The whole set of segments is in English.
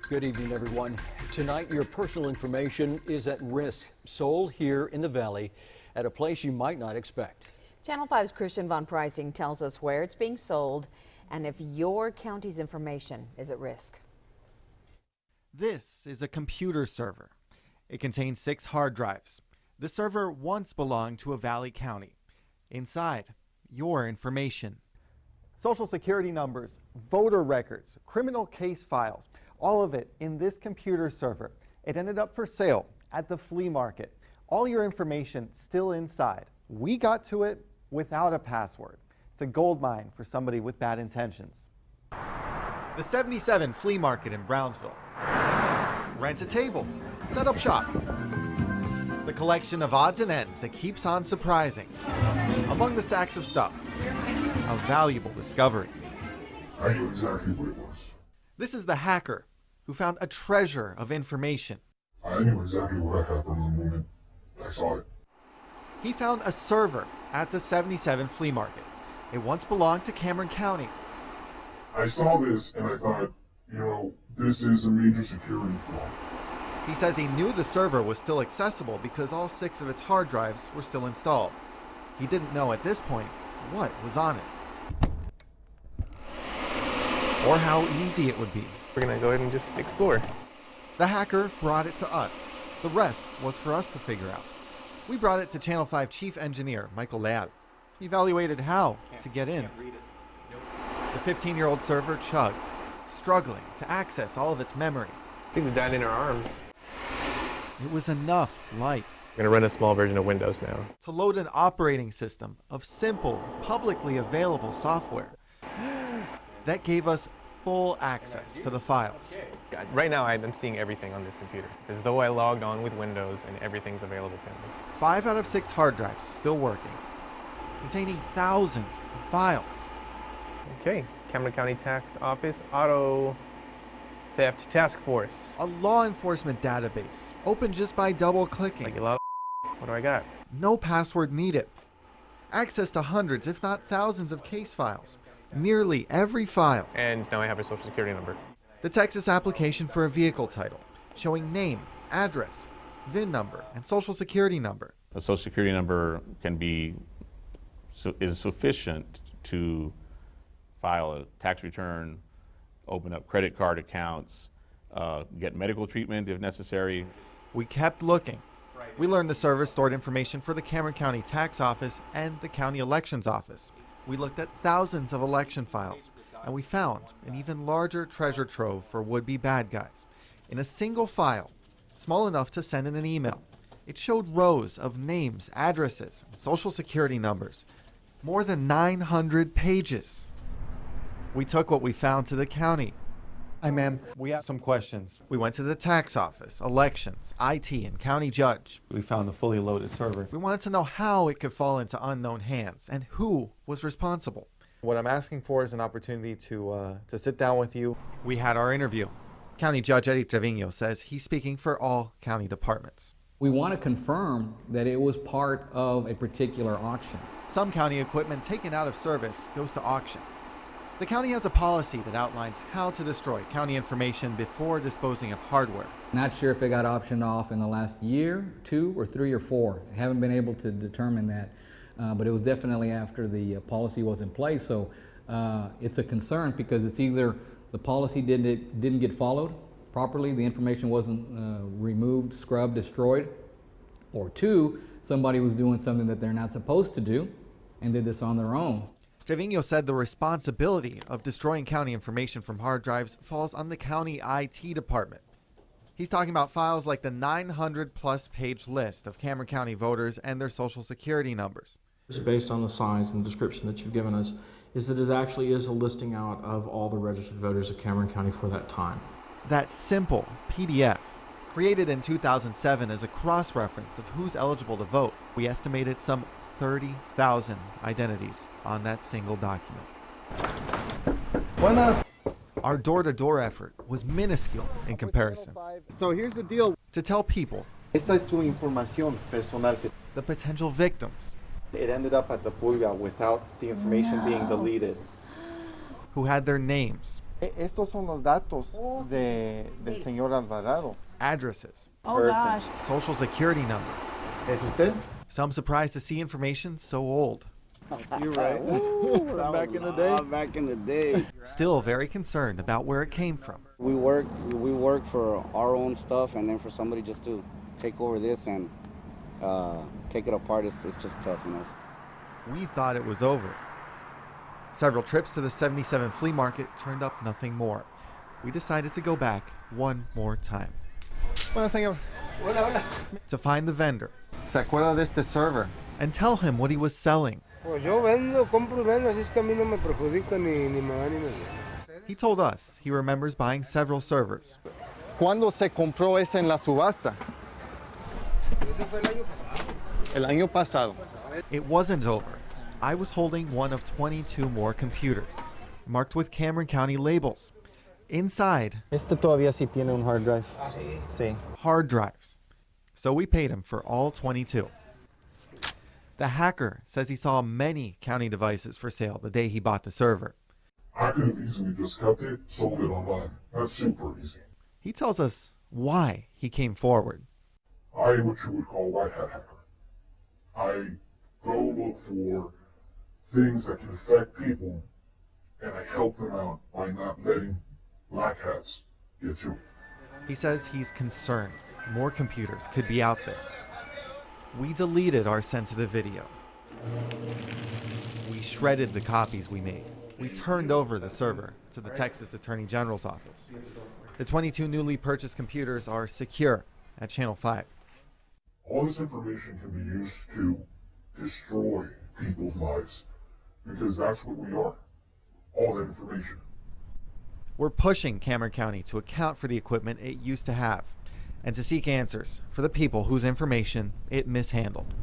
Good evening, everyone. Tonight, your personal information is at risk, sold here in the Valley at a place you might not expect. Channel 5's Christian Von Preissing tells us where it's being sold and if your county's information is at risk. This is a computer server. It contains 6 hard drives. The server once belonged to a Valley county. Inside, your information. Social security numbers, voter records, criminal case files, all of it in this computer server. It ended up for sale at the flea market. All your information still inside. We got to it without a password. It's a gold mine for somebody with bad intentions. The 77 Flea Market in Brownsville. Rent a table, set up shop. The collection of odds and ends that keeps on surprising. Among the stacks of stuff, a valuable discovery. I knew exactly what it was. This is the hacker who found a treasure of information. I knew exactly what I had from the moment I saw it. He found a server at the 77 Flea Market. It once belonged to Cameron County. I saw this and I thought, this is a major security flaw. He says he knew the server was still accessible because all 6 of its hard drives were still installed. He didn't know at this point what was on it, or how easy it would be. We're gonna go ahead and just explore. The hacker brought it to us. The rest was for us to figure out. We brought it to Channel 5 Chief Engineer Michael Leal. He evaluated how to get in. The 15-year-old server chugged, struggling to access all of its memory. Things died in our arms. It was enough light. We're gonna run a small version of Windows now. To load an operating system of simple, publicly available software that gave us full access to the files. God, right now I'm seeing everything on this computer. It's as though I logged on with Windows and everything's available to me. 5 out of 6 hard drives still working, containing thousands of files. Okay, Cameron County Tax Office Auto Theft Task Force. A law enforcement database, open just by double-clicking. Like a lot of what do I got? No password needed. Access to hundreds, if not thousands of case files. Nearly every file. And now I have a social security number. The Texas application for a vehicle title, showing name, address, VIN number, and social security number. A social security number is sufficient to file a tax return, open up credit card accounts, get medical treatment if necessary. We kept looking. We learned the server stored information for the Cameron County Tax Office and the County Elections Office. We looked at thousands of election files, and we found an even larger treasure trove for would-be bad guys. In a single file, small enough to send in an email, it showed rows of names, addresses, and social security numbers. More than 900 pages. We took what we found to the county. Hi, ma'am. We have some questions. We went to the tax office, elections, IT, and county judge. We found a fully loaded server. We wanted to know how it could fall into unknown hands and who was responsible. What I'm asking for is an opportunity to sit down with you. We had our interview. County Judge Eddie Trevino says he's speaking for all county departments. We want to confirm that it was part of a particular auction. Some county equipment taken out of service goes to auction. The county has a policy that outlines how to destroy county information before disposing of hardware. Not sure if it got auctioned off in the last year, 2 or 3 or 4. Haven't been able to determine that, but it was definitely after the policy was in place. So it's a concern because it's either the policy didn't get followed properly, the information wasn't removed, scrubbed, destroyed, or 2, somebody was doing something that they're not supposed to do and did this on their own. Trevino said the responsibility of destroying county information from hard drives falls on the county IT department. He's talking about files like the 900-plus page list of Cameron County voters and their social security numbers. Based on the size and description that you've given us, is that it actually is a listing out of all the registered voters of Cameron County for that time. That simple PDF, created in 2007 as a cross-reference of who's eligible to vote, we estimated some 30,000 identities on that single document. Buenas. Our door-to-door effort was minuscule in comparison. So here's the deal. To tell people Esta es su información personal. the potential victims It ended up at the pulga without the information being deleted. who had their names, Estos son los datos del señor Alvarado. Addresses, Oh gosh. social security numbers. ¿Es usted? Some surprised to see information so old. You're right. Back in the day. Back in the day. Still very concerned about where it came from. We work for our own stuff, and then for somebody just to take over this and take it apart, it's just tough, you know. We thought it was over. Several trips to the 77 flea market turned up nothing more. We decided to go back one more time. Bueno, señor. To find the vendor ¿Se acuerda de este server? and tell him what he was selling. Pues yo vendo, compro y vendo, así es que a mí no me perjudica ni me va ni me viene. He told us he remembers buying several servers. ¿Cuándo se compró ese en la subasta? Ese fue el año pasado. El año pasado. It wasn't over. I was holding one of 22 more computers, marked with Cameron County labels. Inside, Este todavía sí tiene un hard drive. Ah, sí. Sí. hard drives. So we paid him for all 22. The hacker says he saw many county devices for sale the day he bought the server. I could have easily just kept it, sold it online. That's super easy. He tells us why he came forward. I am what you would call a white hat hacker. I go look for things that can affect people, and I help them out by not letting black hats get to it. He says he's concerned more computers could be out there. We deleted our sensitive video. We shredded the copies we made. We turned over the server to the Texas Attorney General's office. The 22 newly purchased computers are secure at Channel 5. All this information can be used to destroy people's lives, because that's what we are. All that information. We're pushing Cameron County to account for the equipment it used to have and to seek answers for the people whose information it mishandled.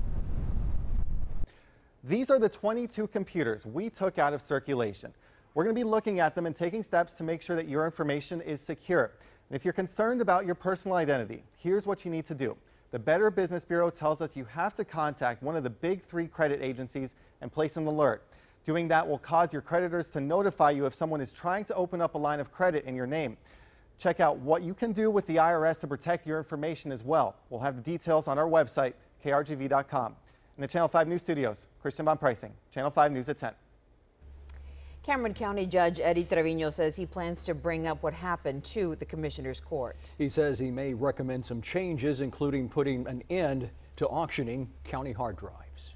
These are the 22 computers we took out of circulation. We're going to be looking at them and taking steps to make sure that your information is secure. And if you're concerned about your personal identity, here's what you need to do. The Better Business Bureau tells us you have to contact one of the big 3 credit agencies and place an alert. Doing that will cause your creditors to notify you if someone is trying to open up a line of credit in your name. Check out what you can do with the IRS to protect your information as well. We'll have the details on our website, krgv.com. In the Channel 5 News Studios, Christian Von Preissing, Channel 5 News at 10. Cameron County Judge Eddie Trevino says he plans to bring up what happened to the Commissioner's Court. He says he may recommend some changes, including putting an end to auctioning county hard drives.